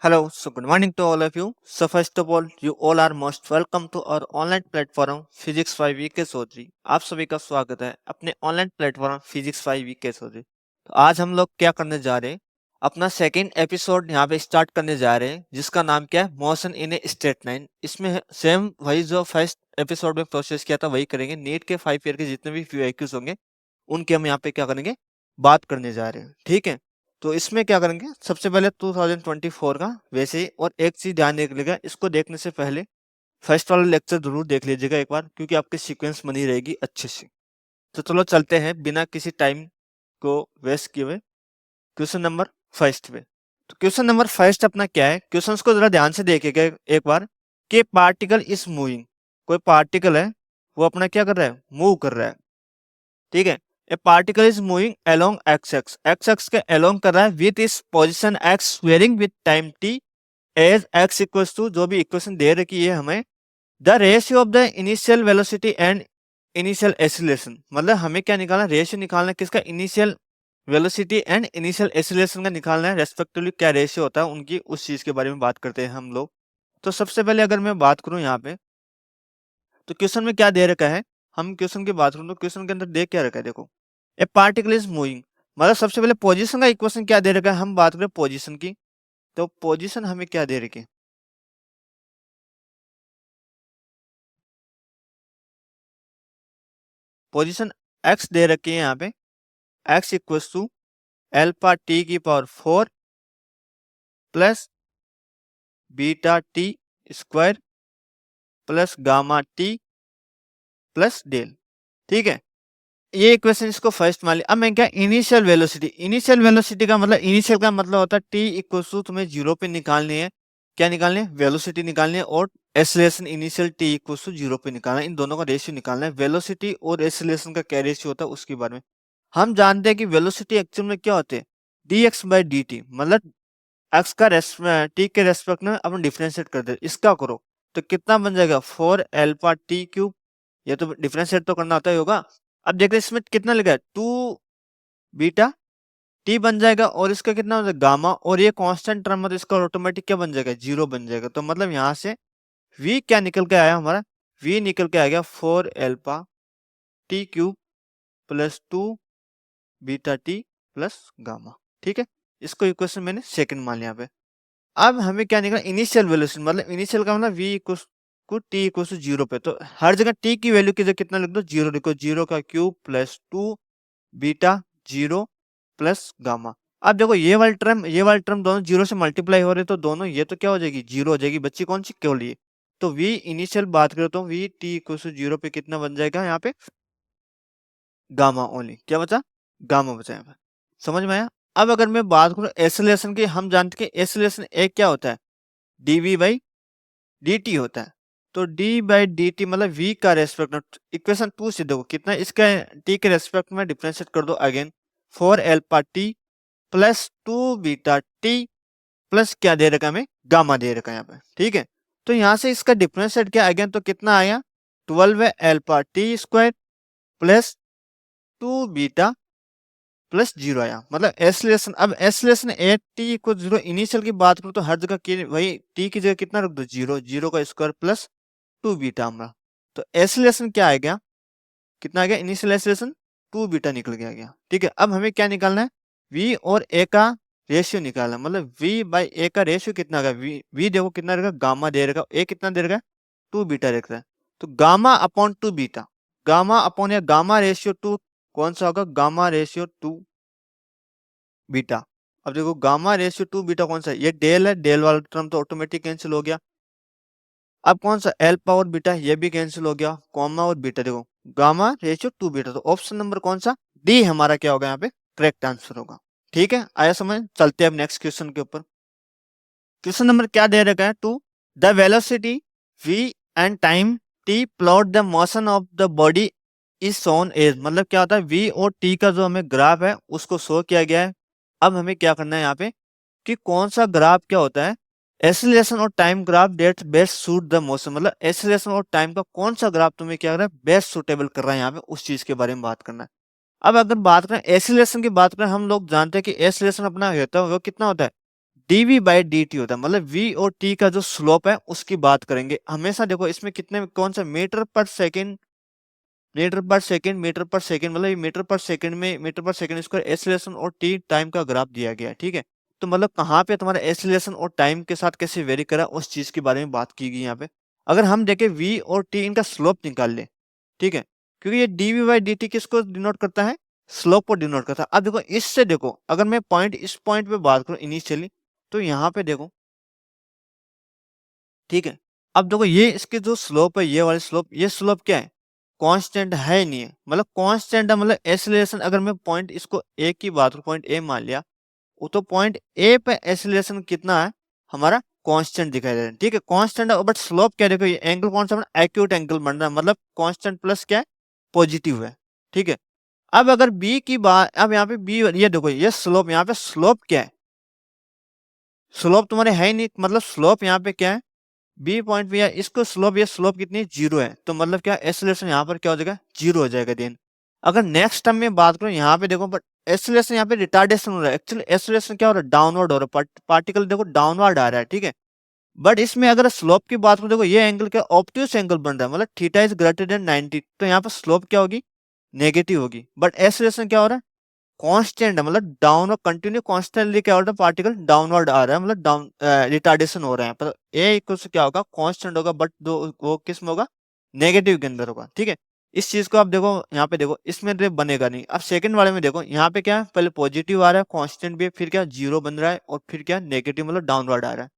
Hello, so good morning to all of you. So first of all, you all are most welcome to our online platform Physics 5 V K Chaudhary. आप सभी का स्वागत है अपने online platform physics 5 V K Chaudhary. तो आज हम लोग क्या करने जा रहे हैं, अपना सेकंड एपिसोड यहाँ पे स्टार्ट करने जा रहे हैं, जिसका नाम क्या है, motion in a straight line. इसमें सेम वही जो फर्स्ट एपिसोड में प्रोसेस किया था वही करेंगे। नीट के 5 ईयर के जितने भी वीआईक्यूज होंगे उनके हम यहाँ पे क्या करेंगे, बात करने जा रहे हैं। ठीक है, तो इसमें क्या करेंगे, सबसे पहले 2024 का वैसे ही। और एक चीज ध्यान रखिएगा, इसको देखने से पहले फर्स्ट वाला लेक्चर जरूर देख लीजिएगा एक बार, क्योंकि आपकी सीक्वेंस बनी रहेगी अच्छे से। तो चलो चलते हैं बिना किसी टाइम को वेस्ट किए हुए क्वेश्चन नंबर फर्स्ट पे। तो क्वेश्चन नंबर फर्स्ट अपना क्या है, क्वेश्चन को जरा ध्यान से देखिएगा एक बार, कि पार्टिकल इज मूविंग। कोई पार्टिकल है, वो अपना क्या कर रहा है, मूव कर रहा है। ठीक है, a particle is moving along x x, x x के अलोंग कर रहा है with its position x varying with time t as x equals to, जो भी इक्वेशन दे रखी है हमें, the ratio of the initial velocity and initial acceleration. मतलब हमें क्या निकालना है, रेशियो निकालना है किसका, initial velocity and initial acceleration का निकालना है, रेस्पेक्टिवली क्या रेशियो होता है उनकी, उस चीज के बारे में बात करते हैं हम लोग। तो सबसे पहले अगर मैं बात करूं यहाँ पे, तो क्वेश्चन में क्या दे रखा है, हम क्वेश्चन की बात करूं तो क्वेश्चन के अंदर दे क्या रखा है, देखो, ए पार्टिकल इज मूविंग। मतलब सबसे पहले पोजीशन का इक्वेशन क्या दे रखा है, हम बात करें पोजीशन की, तो पोजीशन हमें क्या दे रखी है, पोजीशन एक्स दे रखी है यहाँ पे, x equals to alpha t की power 4 plus beta t square plus gamma t plus del. ठीक है, ये इक्वेशन इसको फर्स्ट मान लिया। अब मैं क्या, इनिशियल वेलोसिटी, इनिशियल वेलोसिटी का मतलब, इनिशियल का मतलब होता है टी इक्वल्स टू, तुम्हें जीरो पे निकालनी है, क्या निकालनी है, वेलोसिटी निकालनी है, और acceleration initial t equals to zero पे निकालना है। इन दोनों का रेशियो निकालना है। वेलोसिटी और एक्सीलरेशन का क्या रेशियो होता है उसके बारे में हम जानते हैं कि वेलोसिटी एक्चुअल में क्या होते हैं, D x by D T, मतलब एक्स का टी के रेस्पेक्ट में अपन डिफरेंशिएट कर दे, इसका करो तो कितना बन जाएगा, 4 एल्फा टी क्यूब। ये तो डिफरेंशिएट तो करना आता ही होगा। अब देखते हैं इसमें कितना लिखा है, 2 बीटा टी बन जाएगा, और इसका कितना हो जाएगा, गामा, और ये कांस्टेंट टर्म है तो इसका ऑटोमेटिक क्या बन जाएगा, जीरो बन जाएगा। तो मतलब यहाँ से v क्या निकल के आया हमारा, v निकल के आ गया 4 alpha T cube plus 2 beta T plus gamma. ठीक है, इसको इक्वेशन मैंने सेकंड मान लिया पे। अब हमें क्या निकला, इनिशियल वेलोसिटी, मतलब इनिशियल का मतलब v इक्वल्स को टी इक्वल्स टू जीरो पे, तो हर जगह टी की वैल्यू की जगह कितना लिख दो, जीरो लिखो, जीरो का cube plus 2 beta zero plus gamma. अब देखो ये वाली टर्म, ये वाली टर्म दोनों जीरो से मल्टीप्लाई हो रहे, तो दोनों ये तो क्या हो जाएगी, जीरो हो जाएगी, बच्ची कौन सी, केवल ये। तो v इनिशियल बात करें तो v t equals to zero पे कितना बन जाएगा, यहाँ पे गामा ओनली, क्या बचा, गामा बचा यहाँ पे। समझ में आया। अब अगर मैं बात करूं एक्सेलरेशन की, हम जानते हैं एक्सेलरेशन एक क्या होता है, dv बाई dt होता है। तो d बाई डी टी मतलब v का रेस्पेक्ट में, इक्वेशन 2 से देखो कितना, इसका t के रेस्पेक्ट में डिफरेंशिएट कर दो again, 4 alpha T plus 2 beta T plus क्या दे रखा है हमें, गामा दे रखा है यहाँ पे। ठीक है, तो यहाँ से इसका डिफरेंशिएट किया अगेन, तो कितना आया, 12 alpha T square plus 2 beta plus zero आया, मतलब एसलेशन। अब एसलेशन एट टी को जीरो, इनिशियल की बात करूं तो हर जगह की वही टी की जगह कितना रख दो, जीरो, जीरो का स्क्वायर प्लस 2 बीटा हमारा। तो एसलेशन क्या आ गया, कितना आ गया, इनिशियल एसलेशन 2 बीटा निकल गया। ठीक है, अब हमें क्या निकालना है, v और a का रेशियो निकालना है, मतलब v बाई a का रेशियो कितना होगा, v देखो कितना रहेगा, गामा दे रहेगा, a कितना दे रहेगा, 2 बीटा रख रहा है। तो gamma upon 2 beta, gamma upon या गामा रेशियो 2 कौन सा होगा, गामा रेशियो 2 बीटा। अब देखो गामा रेशियो 2 बीटा कौन सा है, ये डेल है, डेल वाला टर्म तो ऑटोमेटिक कैंसिल हो गया। अब कौन सा, एल पावर बीटा, ये भी कैंसिल हो गया, कॉमा और बीटा, देखो गामा रेशियो 2 बीटा, तो ऑप्शन नंबर कौन सा, डी हमारा क्या होगा यहाँ पे करेक्ट आंसर होगा। ठीक है, आया समझ, चलते हैं अब नेक्स्ट क्वेश्चन के ऊपर। क्वेश्चन नंबर क्या दे रखा है, to the velocity v and time t plot the motion of the body is shown as, मतलब क्या होता है, v और t का जो हमें ग्राफ है उसको शो किया गया है। अब हमें क्या करना है यहाँ पे, कि कौन सा ग्राफ क्या होता है, एक्सीलरेशन और time graph that best suit the motion, मतलब एक्सीलरेशन और टाइम का कौन सा ग्राफ तुम्हें क्या कर रहा है, बेस्ट सुटेबल कर रहा है, यहाँ पे उस चीज के बारे में बात करना है। अब अगर बात करें एक्सीलरेशन की, बात करें हम लोग जानते हैं कि एक्सीलरेशन अपना होता है वो कितना होता है, dv बाई dt होता है, मतलब v और t का जो स्लोप है उसकी बात करेंगे हमेशा। देखो इसमें कितने, कौन सा, metre per second, metre per second, metre per second, मतलब ये मीटर पर सेकेंड में metre per second square acceleration और टी टाइम का ग्राफ दिया गया है, ठीक है। तो मतलब कहाँ पे तुम्हारा एक्सीलरेशन और टाइम के साथ कैसे वेरी करा उस चीज के बारे में बात की गई यहाँ पे। अगर हम देखें v और t इनका स्लोप निकाल ले, ठीक है, क्योंकि ये dv बाई dt किसको डिनोट करता है, स्लोप को डिनोट करता है। अब देखो इससे, देखो अगर मैं पॉइंट, इस पॉइंट पे बात करूं इनिशियली, तो यहाँ पे देखो, ठीक है, अब देखो ये इसके जो स्लोप है, ये वाले स्लोप, ये स्लोप क्या है, कांस्टेंट है ही नहीं है, मतलब कांस्टेंट है, मतलब एक्सीलरेशन, अगर मैं पॉइंट इसको ए की बात करूं, पॉइंट ए मान लिया, वो तो पॉइंट ए पे एक्सीलरेशन कितना है हमारा, कांस्टेंट दिखाई दे रहा है, ठीक है, कांस्टेंट है, बट स्लोप क्या है, देखो ये एंगल कौन सा बना, एक्यूट एंगल बन रहा है, मतलब कांस्टेंट प्लस क्या है, पॉजिटिव है, ठीक है। अब अगर बी की बात, अब यहाँ पे बी, ये देखो ये स्लोप, यहाँ पे स्लोप क्या है, स्लोप तुम्हारे है ही नहीं, मतलब स्लोप यहाँ पे क्या है, बी पॉइंट पे, इसको स्लोप, ये स्लोप कितनी, जीरो है, तो मतलब क्या एक्सीलरेशन यहाँ पर क्या हो जाएगा, जीरो हो जाएगा। देन अगर नेक्स्ट टर्म में बात करूं, यहाँ पे देखो, बट एक्सीलरेशन यहाँ पे रिटार्डेशन हो रहा है, एक्चुअली एक्सीलरेशन क्या हो रहा है, डाउनवर्ड हो रहा है, पार्टिकल देखो डाउनवर्ड आ रहा है, ठीक है। बट इसमें अगर स्लोप की बात करूं, देखो ये एंगल क्या, ऑब्ट्यूस एंगल बन रहा है, मतलब थीटा इज ग्रेटर देन 90, तो यहाँ पर स्लोप क्या होगी, नेगेटिव होगी। बट एक्सीलरेशन क्या हो रहा है, कांस्टेंट है, मतलब डाउन, कंटिन्यू कॉन्स्टेंटली क्या हो रहा है, पार्टिकल डाउनवर्ड आ रहा है, मतलब डाउन रिटार्डेशन हो रहा है, पर ए इक्वल से क्या होगा, कांस्टेंट होगा, बट दो वो किस में होगा, नेगेटिव के अंदर होगा, ठीक है। इस चीज को आप देखो, यहाँ पे देखो इसमें तो बनेगा नहीं। अब सेकंड वाले में देखो, यहाँ पे क्या है, पहले पॉजिटिव आ रहा है, कांस्टेंट भी है, फिर क्या जीरो बन रहा है, और फिर क्या नेगेटिव, मतलब डाउनवर्ड आ रहा है,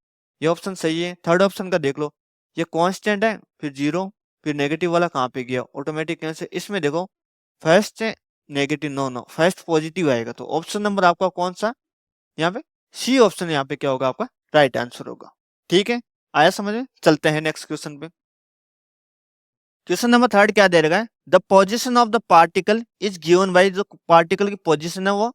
ये ऑप्शन सही है। थर्ड ऑप्शन का देख लो, ये कांस्टेंट है, फिर जीरो, फिर नेगेटिव वाला कहाँ पे गया, ऑटोमेटिक कैंसिल। इसमें देखो first negative, no no, first positive आएगा, तो ऑप्शन नंबर आपका कौन सा, यहाँ पे सी ऑप्शन यहाँ पे क्या होगा, आपका राइट आंसर होगा, ठीक है। आया समझ में, चलते हैं नेक्स्ट क्वेश्चन पे। क्वेश्चन नंबर थर्ड क्या दे रखा है, the position of the particle is given by, जो पार्टिकल की पोजिशन है वो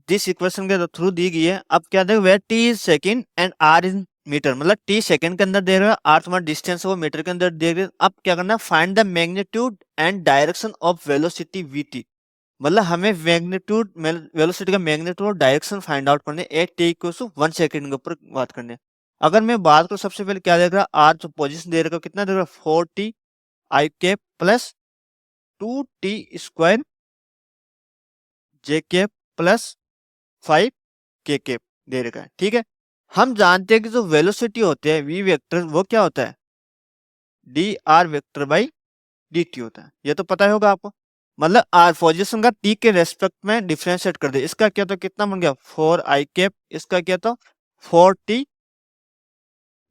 दिस इक्वेशन के थ्रू दी गई है। अब क्या देगा, where t is second and r is meter, मतलब टी सेकंड के अंदर दे रहा है, आर तुम्हारा डिस्टेंस है वो मीटर के अंदर दे रहा है। अब क्या करना है, find the magnitude and direction of velocity v t, मतलब हमें मैग्नीट्यूड, वेलोसिटी का मैग्नीट्यूड और डायरेक्शन फाइंड आउट करने, at t equal to 1 second के ऊपर बात करने। अगर मैं बात करूं, सबसे पहले क्या देख रहा है, आर जो पोजीशन दे रहा है कितना देख रहा है, 4t आई कैप प्लस 2t स्क्वायर जे कैप प्लस 5 के कैप दे रखा है, ठीक है। हम जानते हैं कि जो वेलोसिटी होते हैं वी वेक्टर, वो क्या होता है, D R vector by D T होता है, ये तो पता ही होगा आपको। मतलब आर पोजिशन का टी के रेस्पेक्ट में डिफरेंशिएट कर दे, इसका क्या, तो कितना बन गया 4 आई कैप, इसका क्या, तो 4t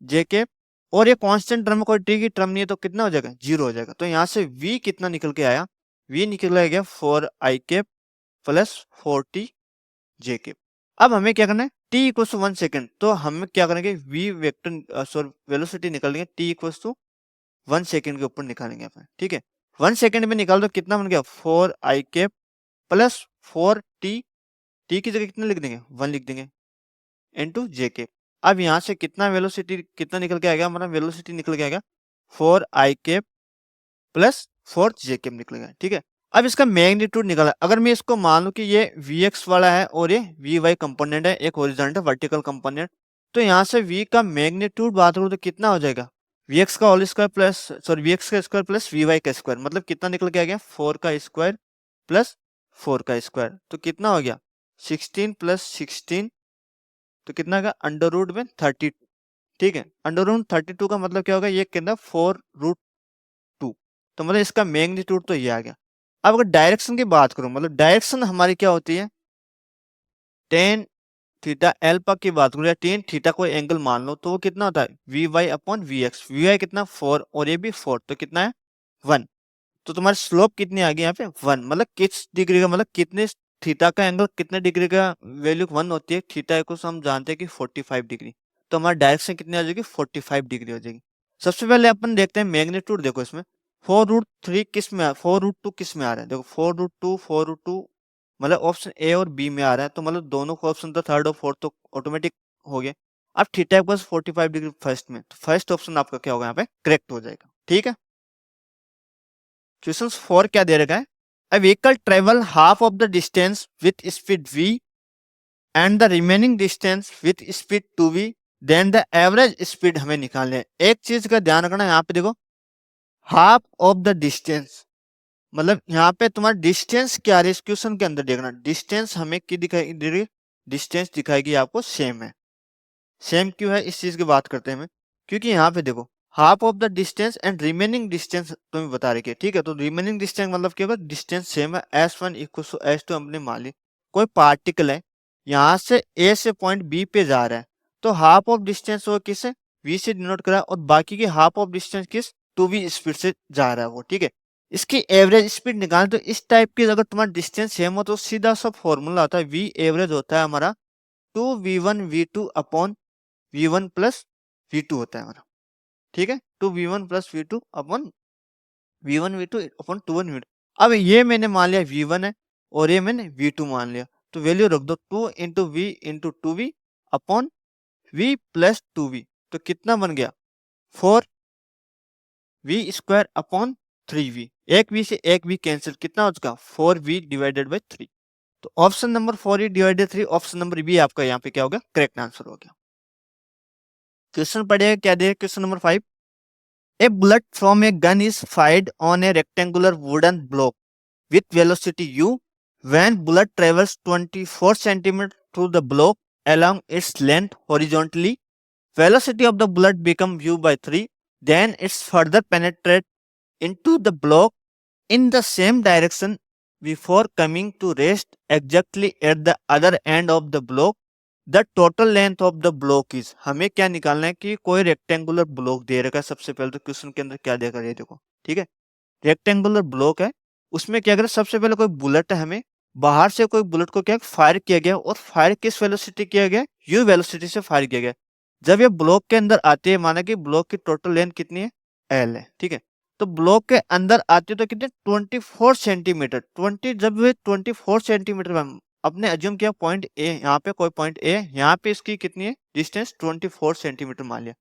जे कैप, और ये कांस्टेंट टर्म, कोई टी की टर्म नहीं है, तो कितना हो जाएगा, जीरो हो जाएगा। तो यहाँ से v कितना निकल के आया, v निकल गया 4 आई कैप प्लस 4t जे कैप। अब हमें क्या करना है, t इक्वल टू 1 सेकेंड, तो हम क्या करेंगे, v वेक्टर सॉरी वेलोसिटी निकालेंगे, t इक्वल टू 1 सेकेंड के ऊपर निकालेंगे अपन, ठीक है। 1 सेकेंड में निकाल दो, कितना बन गया 4 आई कैप प्लस 4t, टी की जगह कितना लिख देंगे 1 लिख देंगे, इनटू जे के। अब यहाँ से कितना वेलोसिटी, कितना निकल के आएगा, मतलब वेलोसिटी निकल के आएगा 4 आई कैप प्लस 4 जे कैप निकल गया, ठीक है। अब इसका मैग्नीट्यूड निकाला, अगर मैं इसको मान लूं कि ये Vx वाला है और ये Vy कंपोनेंट है, एक हॉरिजॉन्टल वर्टिकल कंपोनेंट, तो यहाँ से V का मैग्नीट्यूड बात करूं तो कितना हो जाएगा, Vx का whole square plus, sorry Vx का स्क्वायर प्लस Vy का स्क्वायर, मतलब कितना निकल के आ गया 4 का स्क्वायर प्लस 4 का स्क्वायर, तो कितना हो गया 16 प्लस 16, तो कितना होगा अंडर रूट में 30, ठीक है। अंडर रूट 32 का मतलब क्या होगा, ये कितना 4√2, तो मतलब इसका मैग्नीट्यूड तो ये आ गया। अब अगर डायरेक्शन की बात करूं, मतलब डायरेक्शन हमारी क्या होती है, टेन थीटा एल्फा की बात करूं, या टेन थीटा कोई एंगल मान लो, तो वो कितना होता है v y upon v x, v y कितना 4 और ये भी 4, तो कितना है 1, तो तुम्हारी स्लोप कितनी आ गई यहाँ पे 1, मतलब किस डिग्री का, मतलब कितने थीटा का एंगल कितने डिग्री का वैल्यू 1 होती है, थीटा को हम जानते हैं कि 45 डिग्री, तो हमारी डायरेक्शन कितनी आ जाएगी 45 डिग्री हो जाएगी। सबसे पहले अपन देखते हैं मैग्नीट्यूड, देखो इसमें 4√3 किस में, 4√2 किस में आ रहा है, देखो 4√2 मतलब ऑप्शन ए और बी में आ रहा है, तो मतलब दोनों को ऑप्शन, तो थर्ड और फोर्थ तो ऑटोमेटिक हो गया। अब थीटा बस 45 डिग्री फर्स्ट में, तो फर्स्ट ऑप्शन आपका क्या होगा यहाँ पे करेक्ट हो जाएगा, ठीक है। क्वेश्चन 4 क्या दे रखा है, a vehicle travel half of the distance with speed v and the remaining distance with speed 2v, then the average speed हमें निकालना है। एक चीज का ध्यान रखना, यहाँ पे देखो हाफ ऑफ द डिस्टेंस, मतलब यहाँ पे तुम्हारा डिस्टेंस क्या है इस क्वेश्चन के अंदर देखना, डिस्टेंस हमें क्या दिखाई दे रही है, डिस्टेंस दिखाएगी आपको सेम है। सेम क्यों है इस चीज की बात करते हैं हमें, क्योंकि यहाँ पे देखो half of the distance and remaining distance तुम्हें बता रही है, ठीक है। तो रिमेनिंग डिस्टेंस मतलब क्या होगा, डिस्टेंस सेम है, s1 इक्वल टू s2 हमने मान ली। कोई पार्टिकल है यहाँ से a से पॉइंट b पे जा रहा है, तो हाफ ऑफ डिस्टेंस वो किस है, v से डिनोट करा, और बाकी की हाफ ऑफ डिस्टेंस किस 2v स्पीड से जा रहा है वो, ठीक है। इसकी एवरेज स्पीड निकाल, तो इस टाइप की अगर तुम्हारा डिस्टेंस सेम हो तो सीधा सा फॉर्मूला आता है, v एवरेज होता है हमारा 2v1v2 upon v1 plus v2 होता है हमारा, ठीक है। 2v1 plus v2 upon v1v2 upon 2v1 अब ये मैंने मान लिया v1 है और ये मैंने v2 मान लिया, तो वैल्यू रख दो 2 into v into 2v upon v plus 2v, तो कितना बन गया 4v स्क्वायर अपॉन 3v, एक v से एक v कैंसिल, कितना हो चुका 4v डिवाइडेड बाई 3। तो option number 4 divided 3, option number B आपका यहाँ पे क्या हो गया, करेक्ट आंसर हो गया। क्वेश्चन पढ़ेगा क्या दे, question number 5, a bullet from a gun is fired on a rectangular wooden block with velocity u. When bullet travels 24 cm through the block along its length horizontally, velocity of the bullet becomes u by 3. Then it's further penetrate into the block in the same direction before coming to rest exactly at the other end of the block. The total length of the block is, हमें क्या निकालना है कि कोई rectangular block दे रखा है। सबसे पहले तो क्वेश्चन के अंदर क्या देखा है देखो, ठीक है, रेक्टेंगुलर ब्लॉक है, उसमें क्या करें, सबसे पहले कोई बुलेट है, हमें बाहर से कोई बुलेट को क्या फायर किया गया, और फायर किस वेलोसिटी किया गया, यू वेलोसिटी से फायर किया गया। जब ये ब्लॉक के अंदर आती है, माना कि ब्लॉक की टोटल लेंथ कितनी है, एल है, ठीक है। तो ब्लॉक के अंदर आती है तो कितने 24 सेंटीमीटर, 20 जब ये 24 सेंटीमीटर अपने अज्यूम किया पॉइंट ए, यहाँ पे कोई पॉइंट ए, यहाँ पे इसकी कितनी है डिस्टेंस 24 सेंटीमीटर मान लिया।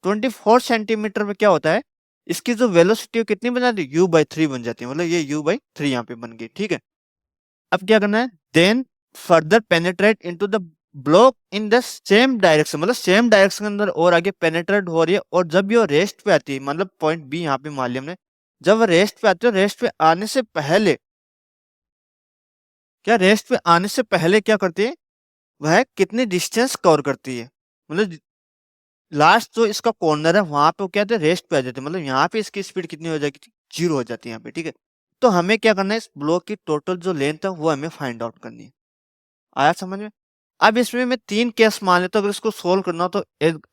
24 सेंटीमीटर में क्या होता है, इसकी जो वेलोसिटी कितनी बन जाती है, u बाई 3 बन जाती है, मतलब ये u बाई 3 यहाँ पे बन गई, ठीक है। अब क्या करना है, then further penetrate into the block in the same direction, मतलब सेम डायरेक्शन के अंदर और आगे पेनिट्रेट हो रही है, और जब ये रेस्ट पे आती है, मतलब पॉइंट बी यहाँ पे मान लिया हमने, जब रेस्ट पे आती है, रेस्ट पे आने से पहले क्या, रेस्ट पे आने से पहले क्या करती है, वह कितनी डिस्टेंस कवर करती है, मतलब लास्ट जो इसका कॉर्नर है वहां पे क्या रेस्ट पे आ जाते हैं, मतलब यहाँ पे इसकी स्पीड कितनी हो जाएगी, 0 हो जाती है यहाँ पे, ठीक है। तो हमें क्या करना है, इस ब्लॉक की टोटल जो लेंथ है वो हमें फाइंड आउट करनी है। आया समझ में। अब इसमें मैं 3 केस मान लेता हूँ, अगर इसको सोल्व करना हो तो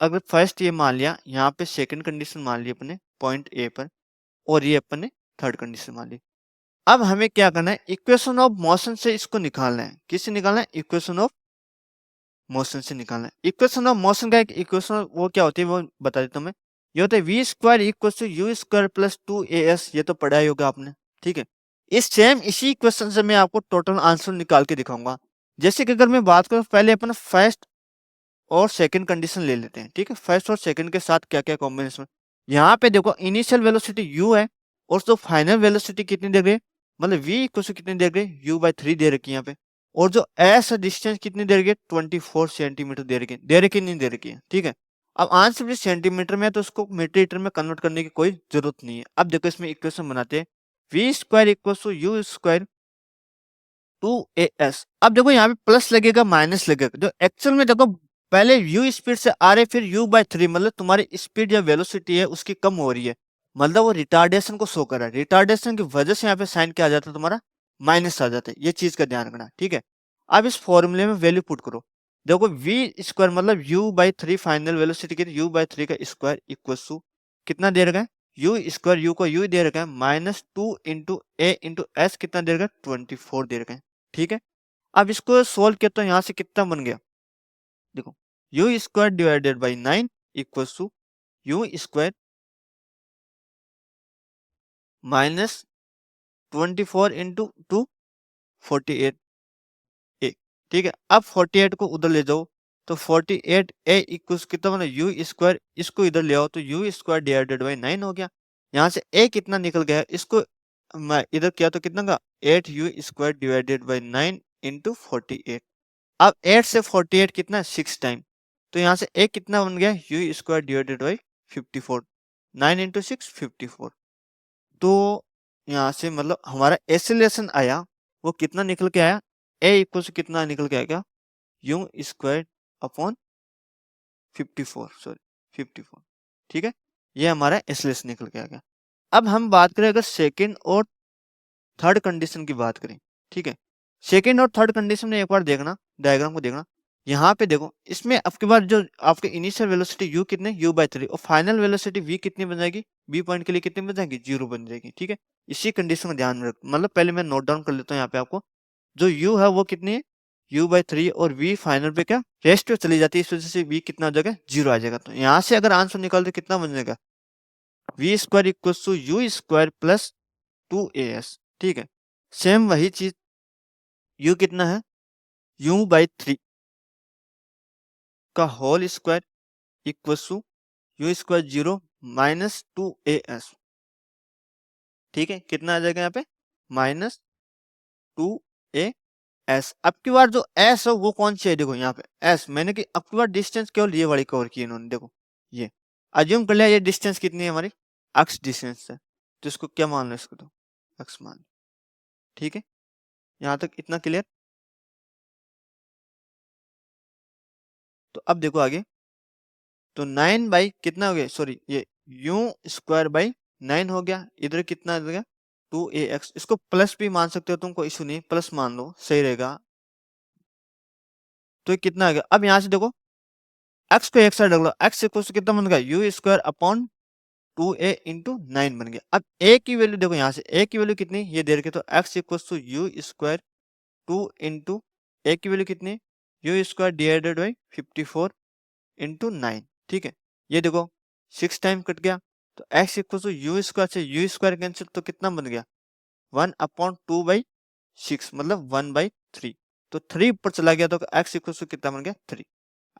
अगर फर्स्ट ये मान लिया, यहाँ पे सेकंड कंडीशन मान ली अपने पॉइंट ए पर, और ये अपने थर्ड कंडीशन मान ली। अब हमें क्या करना है, इक्वेशन ऑफ मोशन से इसको निकालना है, किससे निकालना है, इक्वेशन ऑफ मोशन से निकालना है। इक्वेशन ऑफ मोशन का एक इक्वेशन वो क्या होती है वो बता देता हूँ मैं, ये होता है v square equal to u square plus 2as, ये तो पढ़ा ही होगा आपने, ठीक है। इस सेम इसी इक्वेशन से मैं आपको टोटल आंसर निकाल के दिखाऊंगा। जैसे कि अगर मैं बात करूं, पहले अपन फर्स्ट और सेकंड कंडीशन ले लेते हैं, ठीक है। फर्स्ट और सेकंड के साथ क्या क्या कॉम्बिनेशन, यहाँ पे देखो इनिशियल वेलोसिटी u है, और जो फाइनल वेलोसिटी कितनी दे रही है, मतलब v इक्वल टू कितनी दे रही है, u बाई 3 दे रखी है यहाँ पे, और जो s डिस्टेंस कितनी दे रही है, 24 सेंटीमीटर दे रखी नहीं दे रखी है, ठीक है। अब आंसर भी सेंटीमीटर में है, तो उसको मीटर में कन्वर्ट करने की कोई जरूरत नहीं है। अब देखो इसमें इक्वेशन बनाते हैं, v square equal to u square 2as। अब देखो यहाँ पे प्लस लगेगा माइनस लगेगा, जो एक्चुअल में देखो पहले u स्पीड से आ रहे, फिर u बाई 3, मतलब तुम्हारी स्पीड या वेलोसिटी है उसकी कम हो रही है, मतलब वो रिटार्डेशन को शो कर रहा है, रिटार्डेशन की वजह से यहाँ पे साइन क्या आ जाता है, तुम्हारा माइनस आ जाता है, ये चीज का ध्यान रखना, ठीक है। अब इस फॉर्मूले में वैल्यू पुट करो, देखो v स्क्वायर मतलब u बाई 3 फाइनल वेलोसिटी की, u बाई 3 का स्क्वायर इक्वल टू कितना दे रखा है, u स्क्वायर, u को u दे रखा है, minus 2 into a into s कितना दे रखा है, 24 दे रखा है, ठीक है। अब इसको सोल्व किया तो यहाँ से कितना बन गया, देखो u square divided by 9 equal to u square minus 24 into 2 48 a, ठीक है। अब 48 को उधर ले जाओ, तो 48 ए इक्वल कितना बना, यू स्क्वायर, इसको इधर ले आओ तो यू स्क्वायर डिवाइडेड बाई 9 हो गया। यहाँ से ए कितना निकल गया, इसको मैं इधर किया तो कितना का 8 you square divided by 9 into 48, अब 8 से 48 कितना 6 टाइम, तो यहाँ से एक कितना बन गया you square divided by 54, 9 into 6 54। तो यहाँ से मतलब हमारा एसिलेशन आया वो कितना निकल के आया, ए इक्वल से कितना निकल के आएगा यू स्क्वायर अपॉन 54, सॉरी 54। ठीक है, ये हमारा एसिलेशन निकल के आ गया। अब हम बात करें अगर सेकेंड और थर्ड कंडीशन की बात करें, ठीक है, सेकेंड और थर्ड कंडीशन में एक बार देखना डायग्राम को देखना, यहाँ पे देखो इसमें आपके पास जो आपके इनिशियल वेलोसिटी u कितने u/3 और फाइनल वेलोसिटी v कितनी बन जाएगी, b पॉइंट के लिए कितनी बन जाएगी 0 बन जाएगी। ठीक है, इसी कंडीशन को ध्यान में रख, मतलब पहले मैं नोट डाउन कर लेता हूँ यहाँ पे आपको, जो u है वो कितनी है u/3 और v फाइनल पे क्या रेस्ट पे चली जाती है, इस वजह से v कितना हो जाएगा 0 आ जाएगा। तो यहाँ से अगर आंसर निकाल दे कितना बन जाएगा v square equal to u square plus 2as। ठीक है, सेम वही चीज u कितना है u/3 का whole square equal to u square 0 minus 2as। ठीक है, कितना आ जाएगा यहाँ पे माइनस 2as। अब की बार जो s है वो कौन सी है, देखो यहाँ पे s मैंने कि अब की बार डिस्टेंस केवल ये वाली कवर की इन्होंने, देखो ये अज्यूम कर लिया ये डिस्टेंस कितनी है हमारी x डिस्टेंस है, तो इसको क्या मान लो, इसको तो x मान लो। ठीक है, यहाँ तक इतना क्लियर। तो अब देखो आगे, तो 9 बाई कितना हो गया, सॉरी ये यू स्क्वायर बाई 9 हो गया, इधर कितना आ गया 2ax, इसको प्लस भी मान सकते हो तुम, कोई इशू नहीं, प्लस मान लो सही रहेगा। तो ये कितना आ गया, अब यहाँ से देखो x को एक साइड रख लो, x इक्वल टू कितना बन गया you square upon 2a into 9 बन गया। अब a की वैल्यू देखो, यहाँ से a की वैल्यू कितनी ये दे रखे, तो x equal to u square 2 into a की वैल्यू कितनी u square divided by 54 into 9। ठीक है, ये देखो 6 टाइम कट गया, तो x equal to u square से यू स्क्वायर कैंसिल, तो कितना बन गया 1/2/6 मतलब 1/3। तो 3 ऊपर चला गया, तो x इक्वल टू कितना बन गया 3।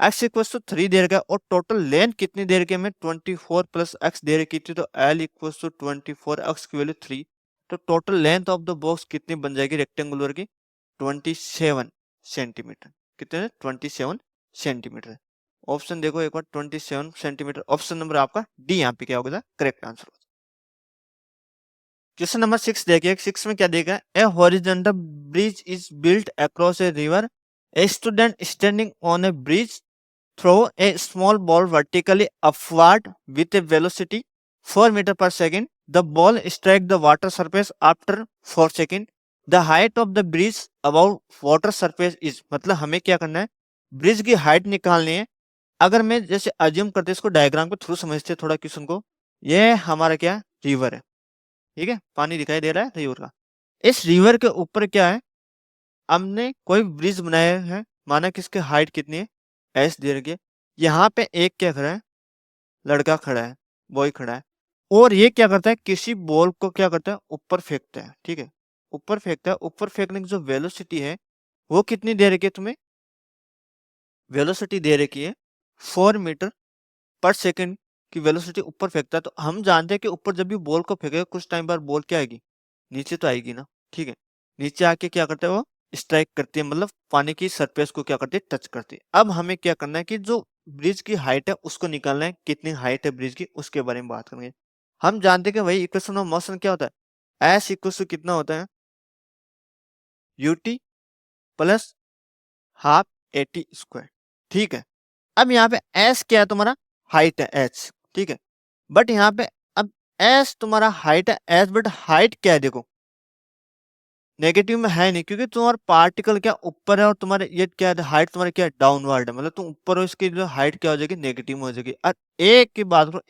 x इक्वल टू 3 दे रखा है और टोटल लेंथ कितनी दे रखी है हमें 24 प्लस x दे रखी थी, तो l इक्वल टू 24, x की वैल्यू 3। तो total length of the box कितनी बन जाएगी रेक्टेंगुलर की 27 सेंटीमीटर। कितने 27 सेंटीमीटर। ऑप्शन देखो एक बार 27 सेंटीमीटर, ऑप्शन नंबर आपका डी यहाँ पे क्या होगा करेक्ट आंसर। क्वेश्चन नंबर 6 देखिए, 6 में क्या देगा, a horizontal bridge is built across a river, a student standing on a bridge throw a small ball vertically upward with a velocity 4 metre per second, the ball strike the water surface after 4 second, the height of the bridge about water surface is, मतलब हमें क्या करना है bridge की height निकालनी है। अगर मैं जैसे अज्यूम करते इसको डायग्राम के थ्रू समझते थोड़ा क्वेश्चन को, ये हमारा क्या रिवर है, ठीक है, पानी दिखाई दे रहा है रिवर का, इस रिवर के ऊपर क्या है हमने कोई ब्रिज बनाया है, माना कि इसकी हाइट कितनी है एस दे रखी है, यहाँ पे एक क्या खड़ा है लड़का खड़ा है, बॉय खड़ा है, और ये क्या करता है किसी बॉल को क्या करता है ऊपर फेंकता है। ठीक है, ऊपर फेंकता है, ऊपर फेंकने की जो वेलोसिटी है वो कितनी दे रखी है तुम्हें, वेलोसिटी दे रखी है 4 मीटर पर सेकंड की वेलोसिटी ऊपर फेंकता है। तो हम जानते हैं कि ऊपर जब भी बॉल को फेंकेगा कुछ टाइम बाद बॉल क्या आएगी नीचे तो आएगी ना। ठीक है, नीचे आके क्या करता है वो स्ट्राइक करती है, मतलब पानी की सरफेस को क्या करती है टच करती है। अब हमें क्या करना है कि जो ब्रिज की हाइट है उसको निकालना है, कितनी हाइट है ब्रिज की उसके बारे में बात करेंगे। हम जानते हैं कि वही इक्वेशन ऑफ मोशन क्या होता है एस इक्वल टू कितना होता है UT plus half eighty square. ठीक है, अब यहाँ पे एस क्या है तुम्हारा हाइट है एच, ठीक है, बट यहाँ पे अब एस तुम्हारा हाइट है एस, बट हाइट क्या है देखो नेगेटिव में है नहीं, क्योंकि तुम्हारा पार्टिकल क्या ऊपर है और तुम्हारे ये क्या है हाइट तुम्हारी क्या डाउनवर्ड है, मतलब तुम ऊपर हो इसकी जो हाइट क्या हो जाएगी नेगेटिव हो जाएगी। और ए की बात करो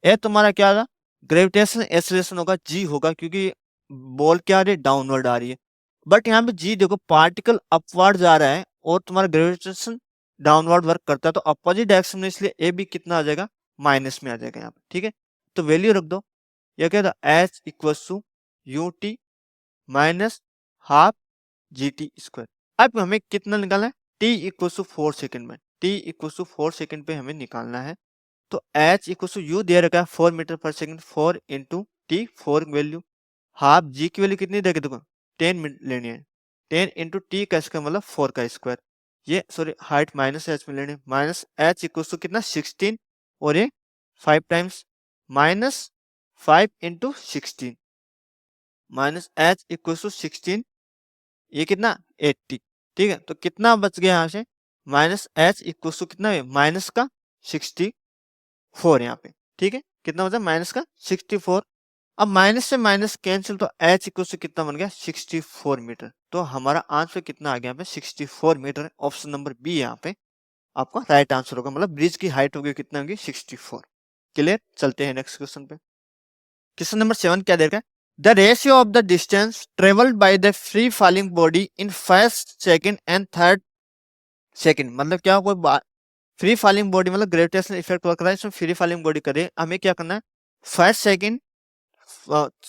ए तुम्हारा क्या था ग्रेविटेशन एक्सेलरेशन होगा जी होगा, क्योंकि बॉल क्या आ रही है डाउनवर्ड आ रही है, बट यहाँ पे जी देखो पार्टिकल अपवर्ड जा रहा है और तुम्हारा ग्रेविटेशन डाउनवर्ड वर्क करता है, तो अपोजिट डायरेक्शन में, इसलिए ए भी कितना आ जाएगा माइनस में आ जाएगा यहाँ पे। ठीक है, तो वैल्यू रख दो, यह क्या था h equal to u t minus half g t square. अब हमें कितना निकालना है टी इक्वल टू 4 सेकेंड में, टी इक्वल टू 4 सेकेंड पे हमें निकालना है। तो एच इक्वल टू यू दे रखा है 4 metre per second, 4 into t 4 value, half g की वैल्यू कितनी देगी देखो 10 मिनट लेनी है, 10 इंटू टी का स्क्वायर मतलब 4 का स्क्वायर, ये सॉरी हाइट माइनस एच में लेनी, माइनस एच इक्वल टू कितना 16 और ये 5 times minus 5 into 16 minus h equal to 16 ये कितना 80। ठीक है, तो कितना बच गया यहाँ से माइनस एच इक्वल टू कितना है माइनस का 64 यहाँ पे। ठीक है, कितना बचा माइनस का 64। अब माइनस से माइनस कैंसिल तो एच इक्वल टू कितना बन गया 64 मीटर। तो हमारा आंसर कितना आ गया यहाँ पे 64 मीटर। ऑप्शन नंबर बी यहाँ पे आपका राइट आंसर होगा, मतलब ब्रिज की हाइट होगी कितना होगी 64। क्लियर, चलते हैं नेक्स्ट क्वेश्चन पे। क्वेश्चन नंबर 7 क्या दे रखा है, the ratio of the distance travelled by the free falling body in first second and third second. मतलब क्या, कोई फ्री फॉलिंग बॉडी मतलब ग्रेविटेशनल इफेक्ट वर्क कर रहा है, इसमें फ्री फॉलिंग बॉडी करे, हमें क्या करना है फर्स्ट सेकंड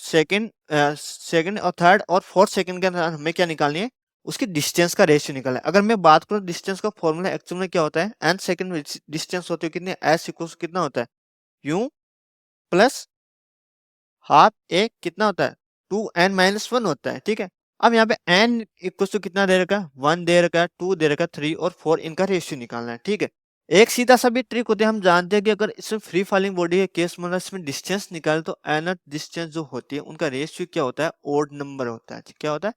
सेकंड और थर्ड और फोर्थ सेकंड के अंदर हमें क्या निकालनी है उसकी डिस्टेंस का रेशियो निकालना है। अगर मैं बात करूं डिस्टेंस का फॉर्मूला एक्चुअल में क्या होता है, एन सेकंड डिस्टेंस होती है कितनी एस इक्वल्स कितना होता है यू प्लस हाफ ए कितना होता है 2n-1 होता है। ठीक है, अब यहाँ पे n इक्वल टू कितना दे रखा है 1 दे रखा है 2 दे रखा है 3 और 4 इनका रेशियो निकालना है। ठीक है, एक सीधा सा भी ट्रिक होता है, हम जानते हैं कि अगर इसमें फ्री फॉलिंग बॉडी के केस में इसमें डिस्टेंस निकाले तो एन डिस्टेंस जो होती है उनका रेशियो क्या होता है ओड नंबर होता है। क्या होता है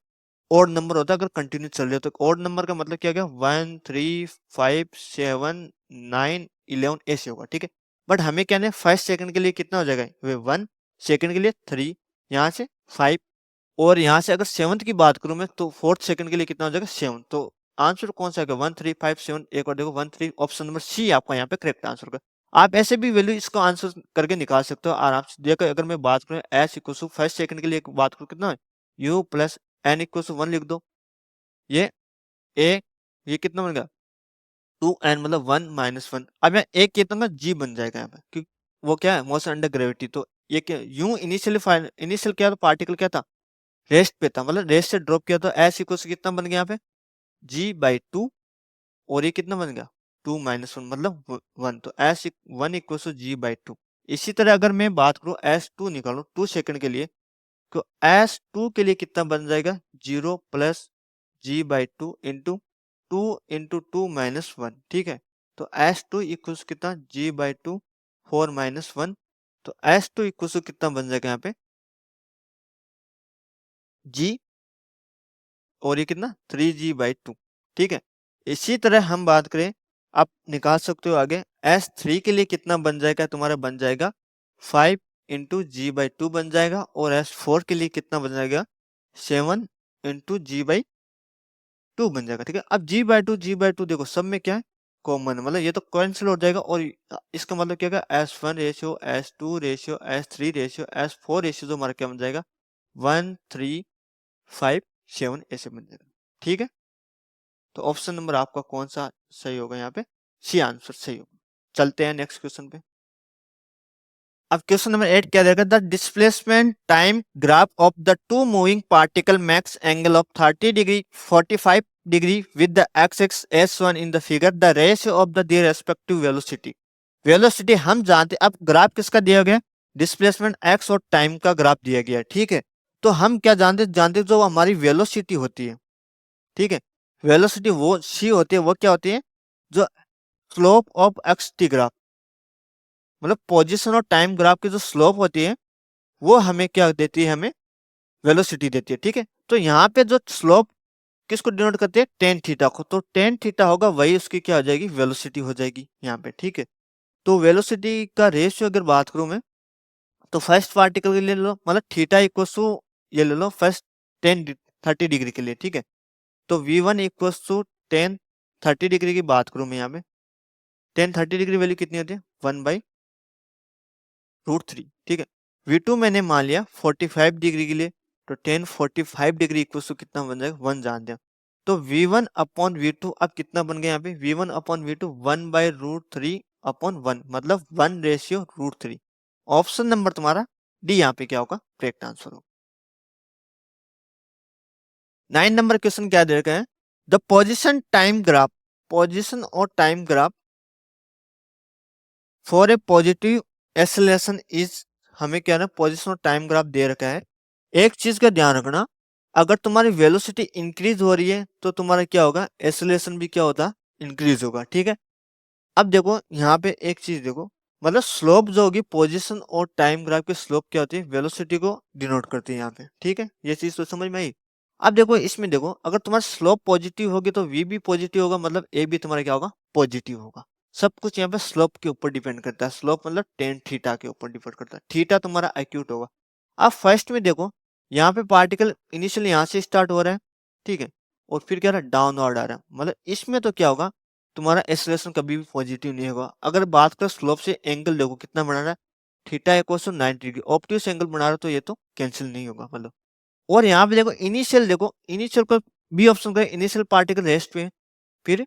ओड नंबर होता है। अगर कंटिन्यू चल रही हो तो ओड नंबर का मतलब क्या गया 1 3 5 7 9 11 ऐसे होगा। ठीक है, बट हमें क्या है फर्स्ट सेकंड के लिए कितना हो जाएगा वे 1, सेकंड के लिए 3, यहाँ से 5 और यहाँ से अगर सेवंथ की बात करूं मैं तो फोर्थ सेकंड के लिए कितना हो जाएगा 7। तो आंसर कौन सा है 1 3 5 7। एक और देखो 1 3 ऑप्शन नंबर सी आपका यहाँ पे करेक्ट आंसर होगा। आप ऐसे भी वैल्यू इसको आंसर करके निकाल सकते हो आराम से। देखो अगर मैं बात करूं s equal to first second के लिए बात करूं कितना है u plus n equal to 1 लिख दो, ये ए ये कितना बन गया 2n मतलब 1-1। अब यहाँ एक कितना जी बन जाएगा यहाँ पे क्योंकि वो क्या है मोशन अंडर ग्रेविटी। तो ये क्या यूं इनिशियली इनिशियल क्या था पार्टिकल क्या था रेस्ट पे था, मतलब रेस्ट से ड्रॉप किया तो एस इक्वल कितना बन गया यहाँ पे g/2 और ये कितना बन गया 2-1 मतलब 1। तो एस 1 इक्वल टू g/2। इसी तरह अगर मैं बात करूँ s2 निकालू 2 सेकंड के लिए तो s2 के लिए कितना बन जाएगा 0 प्लस g/2 इंटू 2 × 2 - 1। ठीक है, तो s2 इक्वल कितना g/2 4-1। तो s2 इक्वल कितना बन जाएगा यहाँ पे g और ये कितना 3g/2। ठीक है, इसी तरह हम बात करें आप निकाल सकते हो आगे s3 के लिए कितना बन जाएगा तुम्हारा बन जाएगा 5 × g/2 बन जाएगा और s4 के लिए कितना बन जाएगा 7 × g/2 बन जाएगा। ठीक है, अब g/2 देखो सब में क्या है कॉमन, मतलब ये तो कैंसिल हो जाएगा और इसका मतलब क्या होगा s1 ratio s2 ratio s3 ratio s4 ratio जो हमारा क्या बन जाएगा 1 3 5 7 ऐसे बन जाएगा। ठीक है, तो ऑप्शन नंबर आपका कौन सा सही होगा यहाँ पे सी आंसर सही होगा। चलते हैं नेक्स्ट क्वेश्चन पे। अब क्वेश्चन नंबर 8 क्या रहेगा the displacement time graph of the two moving particle max angle of 30 degree 45 degree with the x x s1 in the figure the ratio of the their respective velocity. Velocity हम जानते अब graph किसका दिया गया displacement x और time का graph दिया गया। ठीक है, तो हम क्या जानते जो हमारी वेलोसिटी होती है। ठीक है, वेलोसिटी वो सी होती है, वो क्या होती है जो slope of x T graph, मतलब पोजीशन और टाइम ग्राफ की जो स्लोप होती है वो हमें क्या देती है हमें वेलोसिटी देती है। ठीक है, तो यहाँ पे जो स्लोप किसको डिनोट करते हैं टेन थीटा को, तो टेन थीटा होगा वही उसकी क्या हो जाएगी वेलोसिटी हो जाएगी यहाँ पे। ठीक है, तो वेलोसिटी का रेशियो अगर बात करूं मैं तो फर्स्ट पार्टिकल के लिए ले लो मतलब थीटा इक्वल टू ये ले लो फर्स्ट 10 30 डिग्री के लिए। ठीक है, तो v1 इक्वल टू 10 30 डिग्री की बात करूं मैं यहाँ पे 10 30 डिग्री वैल्यू कितनी होती है 1/√3। ठीक है, v2 मैंने मान लिया 45 डिग्री के लिए तो 10 45 डिग्री इक्वल टू कितना बन जाएगा 1 जान दिया। तो v1/v2 अब कितना बन गया यहाँ पे v1/v2 1/√3/1 मतलब 1/√3। ऑप्शन नंबर तुम्हारा डी यहाँ पे क्या होगा करेक्ट आंसर होगा। 9 नंबर क्वेश्चन क्या दे रखा है the position time graph position और time graph for a positive acceleration is हमें क्या ना पोजिशन और टाइम ग्राफ दे रखा है। एक चीज का ध्यान रखना अगर तुम्हारी वेलोसिटी इंक्रीज हो रही है तो तुम्हारा क्या होगा, एक्सेलरेशन भी क्या होता, इंक्रीज होगा। ठीक है, अब देखो यहाँ पे एक चीज देखो, मतलब स्लोप जो होगी पोजीशन और टाइम ग्राफ की स्लोप क्या होती है, वेलोसिटी को डिनोट करती है यहाँ पे। ठीक है, ये चीज तो समझ में आई। अब देखो इसमें देखो, अगर तुम्हारा स्लोप पॉजिटिव होगी तो वी भी पॉजिटिव होगा, मतलब ए भी तुम्हारा क्या होगा, पॉजिटिव होगा। सब कुछ यहाँ पे स्लोप के ऊपर डिपेंड करता है। स्लोप मतलब टेन थीटा के ऊपर डिपेंड करता है। थीटा तुम्हारा एक्यूट होगा। अब फर्स्ट में देखो, यहाँ पे पार्टिकल इनिशियली यहाँ से स्टार्ट हो रहा है, ठीक है, और फिर क्या रहा है, डाउनवर्ड आ रहा है। मतलब इसमें तो क्या होगा, तुम्हारा एक्सेलरेशन कभी भी पॉजिटिव नहीं होगा। अगर बात करें स्लोप से, एंगल देखो कितना बना रहा है, theta equal to 90 degree, obtuse angle बना रहा है, तो ये तो कैंसिल नहीं होगा मतलब। और यहाँ पे देखो, इनिशियल को बी ऑप्शन करें, इनिशियल पार्टिकल रेस्ट पे है, फिर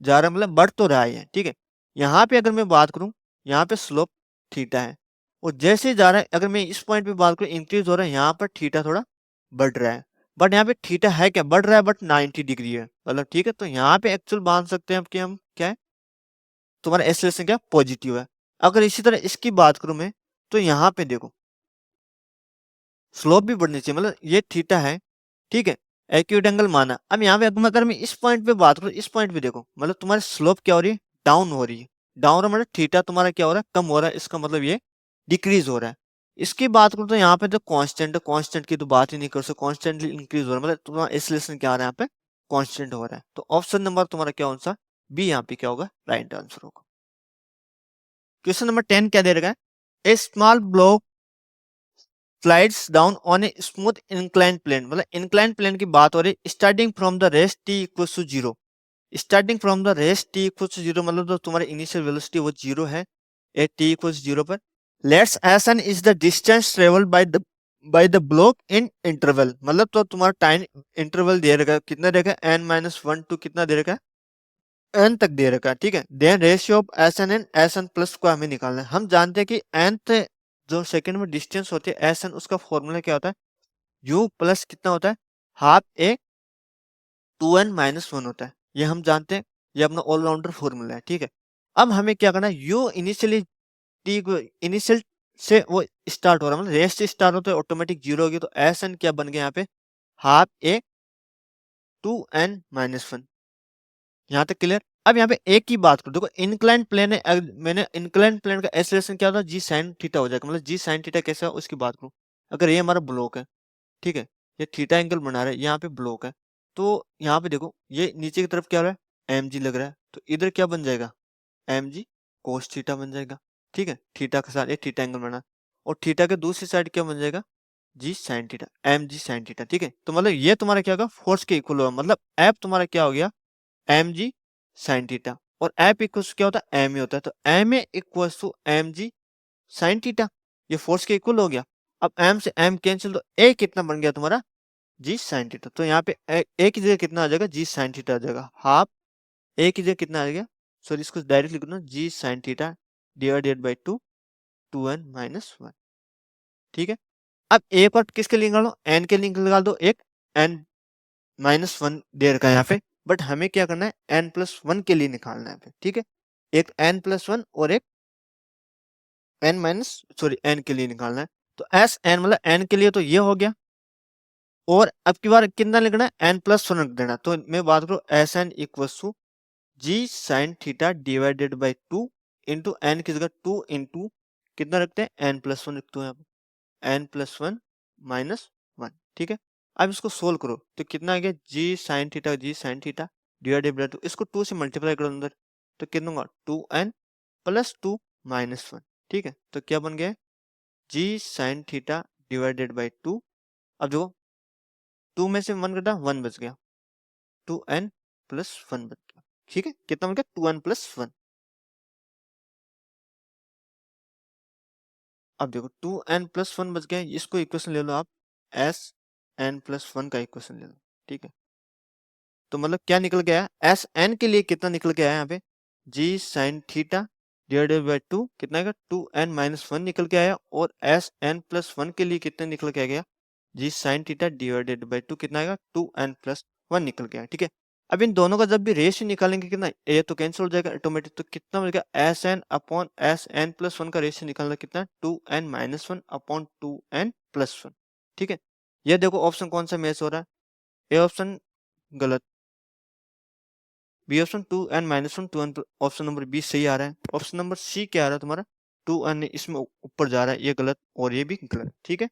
जा रहा है, मतलब बढ़ तो रहा है, ठीक है। यहाँ पे अगर मैं बात करूँ, यहाँ पे स्लोप थीटा है, और जैसे जा रहा है, अगर मैं इस पॉइंट पे बात करूँ, इंक्रीज हो रहा है, यहाँ पर थीटा थोड़ा बढ़ रहा है। बट यहाँ पे थीटा है क्या, बढ़ रहा है, बट 90 डिग्री है मतलब। ठीक है, तो यहाँ पे एक्चुअल मान सकते हैं कि हम क्या है, तुम्हारा एक्सेलरेशन क्या पॉजिटिव है। अगर इसी तरह इसकी बात करूं मैं, तो यहाँ पे देखो स्लोप भी बढ़नी चाहिए, मतलब ये थीटा है, ठीक है, एक्यूट एंगल माना। अब यहाँ पे अगर मैं इस पॉइंट पे बात करूँ, इस पॉइंट पे देखो, मतलब तुम्हारी स्लोप क्या हो रही है, डाउन हो रही है। डाउन मतलब थीटा तुम्हारा क्या हो रहा है, कम हो रहा है, इसका मतलब ये डिक्रीज हो रहा है। इसकी बात करूँ तो यहाँ पे तो कांस्टेंट है, कांस्टेंट की तो बात ही नहीं कर सकते, कॉन्स्टेंटली इंक्रीज हो रहा है, मतलब तुम्हारा एक्सेलरेशन क्या आ रहा है, यहाँ पे कांस्टेंट हो रहा है। तो ऑप्शन नंबर तुम्हारा क्या आंसर, बी यहाँ पे क्या होगा, राइट आंसर होगा। क्वेश्चन नंबर 10 क्या दे रखा है, a small block slides down on a smooth incline plane. मतलब इंक्लाइन प्लेन की बात हो रही है, starting from the rest t equal to zero. Starting from the rest t equal to zero, मतलब तो तुम्हारी इनिशियल वेलोसिटी वो जीरो है, a t equal to zero पर। Let's S N is the distance travel by the block in interval. मतलब तो तुम्हारा time interval दे रखा है, कितना दे रखा है, एन माइनस वन टू कितना दे रखा है, एन तक दे रखा है। ठीक है, then ratio of s n and s n plus को हमें निकालना है। हम जानते हैं कि nth जो सेकंड में डिस्टेंस होती है एस एन, उसका फॉर्मूला क्या होता है, यू प्लस कितना होता है, half a two n minus one होता है। ये हम जानते हैं, ये अपना ऑलराउंडर फॉर्मूला है। ठीक है, अब हमें क्या करना है, यू इनिशियली टी को इनिशियल से वो स्टार्ट हो रहा है, मतलब रेस से स्टार्ट होता है, ऑटोमेटिक जीरो होगी, तो एस एन क्या बन गया यहाँ पे, half a two n minus one. यहाँ तक क्लियर। अब यहाँ पे एक की बात करो, देखो इंक्लाइन प्लेन है, मैंने इंक्लाइन प्लेन का एक्सेलरेशन क्या होता है, जी साइन थीटा हो जाएगा। मतलब जी साइन थीटा कैसे है उसकी बात करूँ, अगर ये हमारा ब्लॉक है, ठीक है, ये थीटा एंगल बना रहा है, यहाँ पे ब्लॉक है, तो यहाँ पे देखो ये नीचे की तरफ क्या हो रहा है, एम जी लग रहा है, तो इधर क्या बन जाएगा, एम जी कोस थीटा बन जाएगा। ठीक है, थीटा के साथ एक थीटा एंगल बना, और थीटा के दूसरी साइड क्या बन जाएगा, g sine theta, m g sine theta. ठीक है, तो मतलब ये तुम्हारा क्या होगा, फोर्स के इक्वल होगा, मतलब एफ तुम्हारा क्या हो गया, एम जी साइन थीटा, और एफ इक्वल्स क्या होता है, एम ए होता है, तो m a equals to m g sine theta, ये फोर्स के इक्वल हो गया। अब एम से एम कैंसिल, तो ए कितना बन गया तुम्हारा, जी साइन थीटा। तो यहाँ पे ए की जगह कितना आ जाएगा, जी साइन थीटा आ जाएगा, हाफ ए की जगह कितना आ गया, सॉरी इसको डायरेक्ट लिख दो, g sine theta divided by two, two n minus one. ठीक है, अब एक और किसके लिए निकालो, एन के लिए निकाल दो, एक एन माइनस वन दे रखा है यहाँ पे, बट हमें क्या करना है, एन प्लस वन के लिए निकालना है। ठीक है, एक एन प्लस वन और एक एन माइनस, सॉरी एन के लिए निकालना है। तो एस एन मतलब एन के लिए तो ये हो गया, और अब की बार कितना लिखना है, एन प्लस वन रख देना। तो मैं बात करूँ s n equal to g sine theta divided by two into n की जगह टू इंटू कितना रखते हैं, एन प्लस वन रखते हैं यहाँ पे, n plus one minus one. ठीक है, अब इसको सोल्व करो तो कितना आ गया, g sine theta divided by two, इसको टू से मल्टीप्लाई करो अंदर, तो कितना होगा, two n plus two minus one. ठीक है, तो क्या बन गया, g sine theta divided by two. अब देखो टू में से वन कटा, वन बच गया, टू एन प्लस वन बच गया। ठीक है, कितना बन गया, टू एन प्लस वन। अब देखो टू एन प्लस वन बच गया, इसको इक्वेशन ले लो आप, एस एन प्लस वन का इक्वेशन ले लो। ठीक है, तो मतलब क्या निकल गया, एस एन के लिए कितना निकल गया है यहाँ पे, g sine theta divided by two कितना आएगा, टू एन माइनस वन निकल के आया, और एस एन प्लस वन के लिए कितना निकल के आ गया, g sine theta divided by two कितना आएगा, टू एन प्लस वन निकल गया। ठीक है, अब इन दोनों का जब भी रेशियो निकालेंगे कितना, ये तो कैंसिल हो जाएगा ऑटोमेटिक, तो कितना मिलेगा, s n upon s n plus one का रेशियो निकालना कितना, two n minus one upon two n plus one. ठीक है, ये देखो ऑप्शन कौन सा मैच हो रहा है, ए ऑप्शन गलत, B option 2n-1 2n, option number B सही आ रहा है। ऑप्शन नंबर सी क्या आ रहा है तुम्हारा, 2n इसमें ऊपर जा रहा है, ये गलत और ये भी गलत। ठीक है,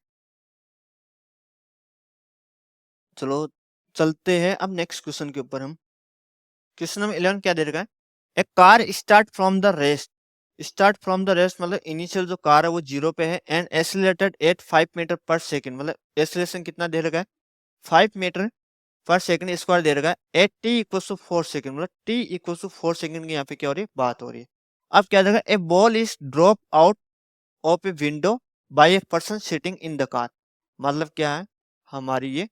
चलो चलते हैं अब नेक्स्ट क्वेश्चन के ऊपर। हम क्वेश्चन नंबर 11 क्या दे रखा है, a car start from the rest, start from the rest मतलब इनिशियल जो कार है वो 0 पे है, एंड एक्सीलरेटेड एट 5 मीटर पर सेकंड, मतलब एक्सीलरेशन कितना दे रखा है 5 मीटर पर सेकंड स्क्वायर दे रखा है at t equal to 4 second, मतलब टी इक्वल टू 4 सेकंड की यहाँ पे क्या हो रही है, बात हो रही है। अब क्या देगा, a ball is drop out of a window by a person sitting in the car, मतलब क्या है, हमारी ये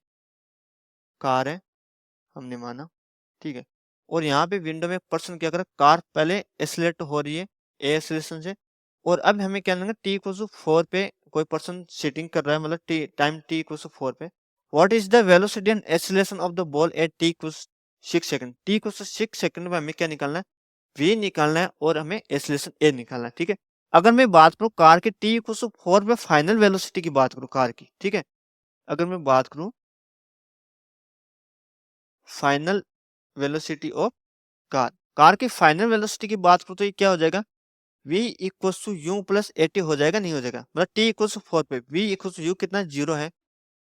कार है, हमने माना, ठीक है, और यहाँ पे विंडो में पर्सन क्या कर रहा है, कार पहले एक्सीलरेट हो रही है ए एक्सीलरेशन से, और अब हमें क्या लेंगे, टी इक्वल टू 4 पे कोई पर्सन सिटिंग कर रहा है, मतलब t time t equal to 4 पे, what is the velocity and acceleration of the ball at t equal 6 second, t equal to 6 second में हमें क्या निकालना है, वी निकालना है और हमें एक्सीलरेशन ए निकालना है। ठीक है, अगर मैं बात करूं कार के टी इक्वल टू 4 पे फाइनल वेलोसिटी की बात करूं कार की, ठीक है, अगर मैं बात करूं final velocity of car, car की फाइनल वेलोसिटी की बात करूं तो ये क्या हो जाएगा, v equal to u plus 80 हो जाएगा, नहीं हो जाएगा, मतलब t इक्वल टू 4 पे v इक्वल टू यू कितना 0 है,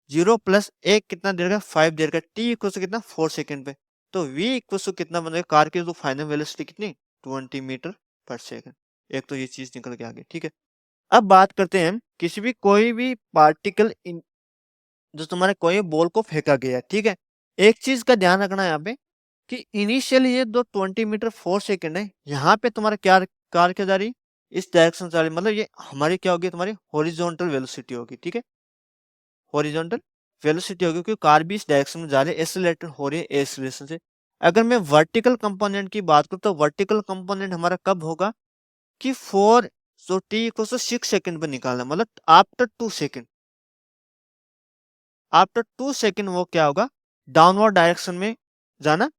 0 प्लस एक कितना दे देगा 5 दे देगा, t इक्वल टू कितना 4 सेकंड पे, तो v इक्वल टू कितना बनेगा, कार की जो फाइनल वेलोसिटी कितनी 20 मीटर पर सेकंड, एक तो ये चीज निकल के आ गई। ठीक है, अब बात करते हैं हम किसी भी कोई भी पार्टिकल जो तुम्हारे कोई बॉल को फेंका गया है, ठीक है, एक चीज का ध्यान रखना है यहाँ पे कि इनिशियली ये दो 20 मीटर 4 सेकंड है, यहाँ पे तुम्हारा क्या कार क्या जा रही, इस डायरेक्शन जा रही, मतलब ये हमारी क्या होगी, तुम्हारी हॉरिजॉन्टल वेलोसिटी होगी। ठीक है, हॉरिजॉन्टल वेलोसिटी होगी क्योंकि कार भी इस डायरेक्शन में जा रही है, एक्सीलरेटेड हो रही है एक्सीलरेशन से। अगर मैं वर्टिकल कंपोनेंट की बात करूं तो वर्टिकल कंपोनेंट हमारा कब होगा कि 4 so T equal to 6 second पर निकालना, मतलब आफ्टर 2 सेकंड, आफ्टर 2 सेकंड वो क्या होगा, डाउनवर्ड डायरेक्शन में जाना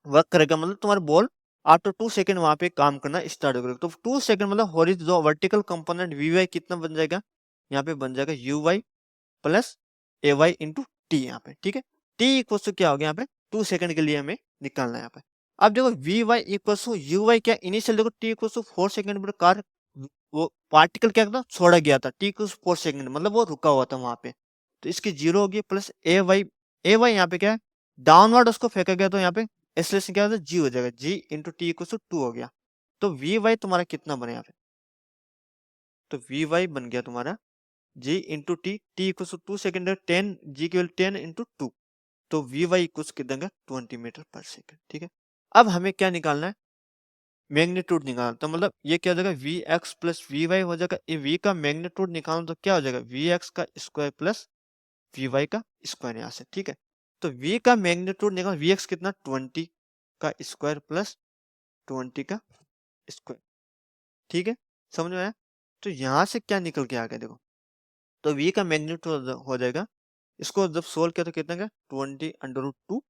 वर्क करेगा, मतलब तुम्हारा बॉल आफ्टर 2 सेकंड वहां पे काम करना स्टार्ट हो करेगा। तो 2 सेकंड मतलब हॉरिजॉन्टल जो वर्टिकल कंपोनेंट वी वाई कितना बन जाएगा, यहाँ पे बन जाएगा u y plus a y into t, यहाँ पे। ठीक है, टी इक्वल टू क्या हो गया, यहाँ पे 2 सेकंड के लिए हमें निकालना है यहाँ पे। अब देखो v y equal to u y क्या, इनिशियल देखो टी इक्वल टू 4 सेकंड पर कार वो पार्टिकल क्या था छोड़ा गया था, टी इक्वल 4 सेकंड मतलब वो रुका हुआ था वहां पे, तो इसकी 0 होगी प्लस ए वाई यहाँ पे क्या है, डाउनवर्ड उसको फेंका गया, तो यहाँ पे एक्सीलरेशन क्या होता है, जी हो जाएगा, जी इंटू टी इक्वल टू 2 हो गया, तो वी वाई तुम्हारा कितना बने यहाँ पे, तो वी वाई बन गया तुम्हारा जी into T, T equal to 2 second, 10 जी की वैल्यू 10 इंटू 2, तो वी वाई इक्वल कितना देंगे 20 मीटर पर सेकंड। ठीक है, अब हमें क्या निकालना है, मैग्नीट्यूड निकालना, तो मतलब ये क्या हो जाएगा v x plus v y हो जाएगा, ये वी का मैग्नीट्यूड निकालना तो क्या हो जाएगा वी एक्स का स्क्वायर प्लस वी वाई का स्क्वायर यहाँ से। ठीक है, तो v का मैग्नीट्यूड निकाल, वी एक्स कितना 20 का स्क्वायर प्लस 20 का स्क्वायर। ठीक है, समझ में आया, तो यहाँ से क्या निकल के आ गया देखो, तो v का मैग्नीट्यूड हो जाएगा, इसको जब सोल्व किया तो कितना का 20√2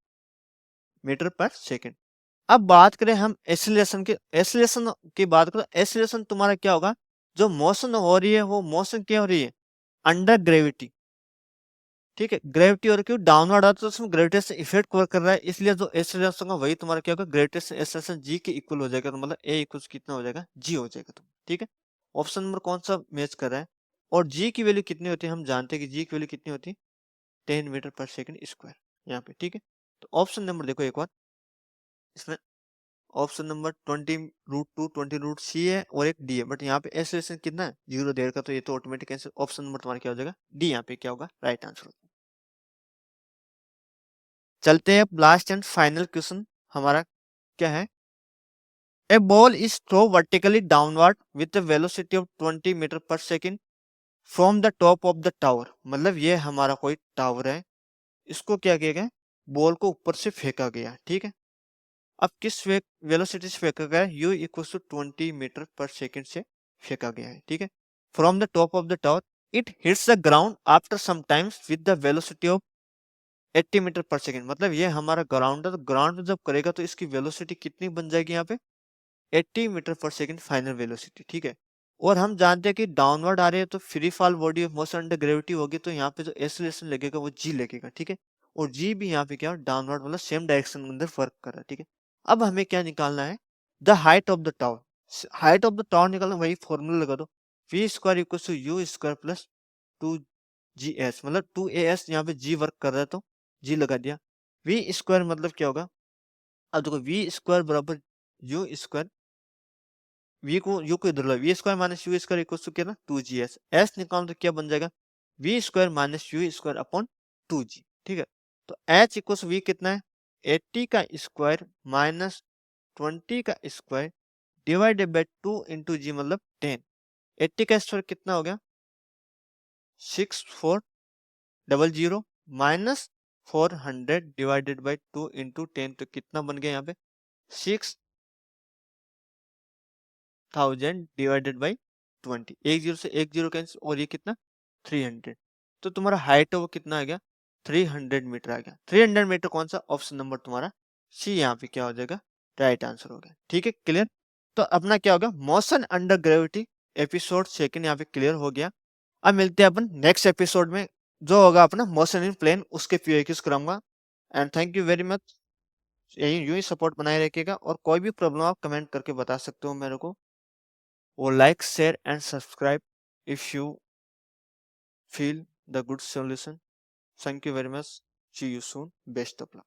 मीटर पर सेकेंड। अब बात करें हम एक्सीलरेशन की, एक्सीलरेशन की बात करें, एक्सीलरेशन तुम्हारा क्या होगा, जो मोशन हो रही है वो मोशन क्या हो रही है अंडर ग्रेविटी। ठीक है, ग्रेविटी और क्यों डाउनवर्ड आता है तो उसमें ग्रेविटेशन इफेक्ट वर्क कर रहा है, इसलिए जो एक्सेलरेशन होगा वही तुम्हारा क्या होगा ग्रेविटेशन एक्सेलरेशन जी के इक्वल हो जाएगा, तो मतलब ए इक्वल कितना हो जाएगा जी हो जाएगा तुम। ठीक है, ऑप्शन नंबर कौन सा मैच कर रहा है, और जी की वैल्यू कितनी होती है, हम जानते हैं कि जी की वैल्यू कितनी होती है 10 मीटर पर सेकंड स्क्वायर यहाँ पे। ठीक है, तो ऑप्शन नंबर देखो एक बार, इसमें ऑप्शन नंबर 20√2 20√c है और एक डी है, बट यहाँ पे एक्सेलरेशन कितना है 0 देर का, तो ये तो ऑटोमेटिक आंसर ऑप्शन नंबर तुम्हारा क्या हो जाएगा डी, यहाँ पे क्या होगा राइट आंसर। चलते हैं लास्ट एंड फाइनल क्वेश्चन हमारा क्या है, a ball is throw vertically downward with the velocity of 20 metre पर second from the top of the tower, मतलब ये हमारा कोई टावर है, इसको क्या किया गया, बॉल को ऊपर से फेंका गया। ठीक है, अब किस वेलोसिटी से फेंका गया, यू इक्वल टू 20 मीटर पर सेकंड से फेंका गया है। ठीक है, from the top of the tower it hits the ground after some times with the velocity of 80 meter पर सेकंड, मतलब ये हमारा ग्राउंड है, तो ग्राउंड में जब करेगा तो इसकी वेलोसिटी कितनी बन जाएगी यहाँ पे 80 मीटर पर सेकंड फाइनल वेलोसिटी। ठीक है, और हम जानते हैं कि डाउनवर्ड आ रहे हैं तो free fall body of motion under gravity होगी, तो यहाँ पे जो एक्सीलरेशन लगेगा वो जी लगेगा, ठीक है। और जी भी यहाँ पे क्या डाउनवर्ड मतलब सेम डायरेक्शन के अंदर वर्क कर रहा है, ठीक है। अब हमें क्या निकालना है, the height of the tower. Height of the tower निकालना, वही फॉर्मूला लगा दो, v square equal to u square plus 2GS, मतलब 2AS यहाँ पे जी वर्क कर रहा है तो जी लगा दिया। वी स्क्वायर मतलब क्या होगा, अब देखो वी स्क्वायर बराबर यू स्क्वायर, वी को यू को इधर लो, v square minus u square equal to क्या ना 2GS। एस निकालो तो क्या बन जाएगा, v square minus u square upon 2G, ठीक है। तो एच इक्वल वी कितना है, 80 का स्क्वायर माइनस 20 का स्क्वायर डिवाइडेड बाई 2 इंटू जी मतलब 10। 80 का स्क्वायर कितना हो गया 6400 माइनस 400 डिवाइडेड बाई 2 इंटू 10, तो कितना बन गया यहाँ पे 6000 डिवाइडेड बाई 20। एक जीरो से एक जीरो कैंसिल, और ये कितना 300। तो तुम्हारा हाइट है वो कितना आ गया 300 मीटर आ गया। 300 मीटर कौन सा, ऑप्शन नंबर तुम्हारा सी यहाँ पे क्या हो जाएगा राइट आंसर हो गया, ठीक है क्लियर। तो अपना क्या होगा motion under gravity episode second यहाँ पे क्लियर हो गया। अब मिलते हैं अपन नेक्स्ट एपिसोड में, जो होगा अपना मोशन इन प्लेन, उसके PYQs कराऊंगा। And thank you very much, यही यूं ही सपोर्ट बनाए रखिएगा, और कोई भी प्रॉब्लम आप कमेंट करके बता सकते हो मेरे को, or like, share and subscribe if you feel the good solution. Thank you very much. See you soon. Best of luck.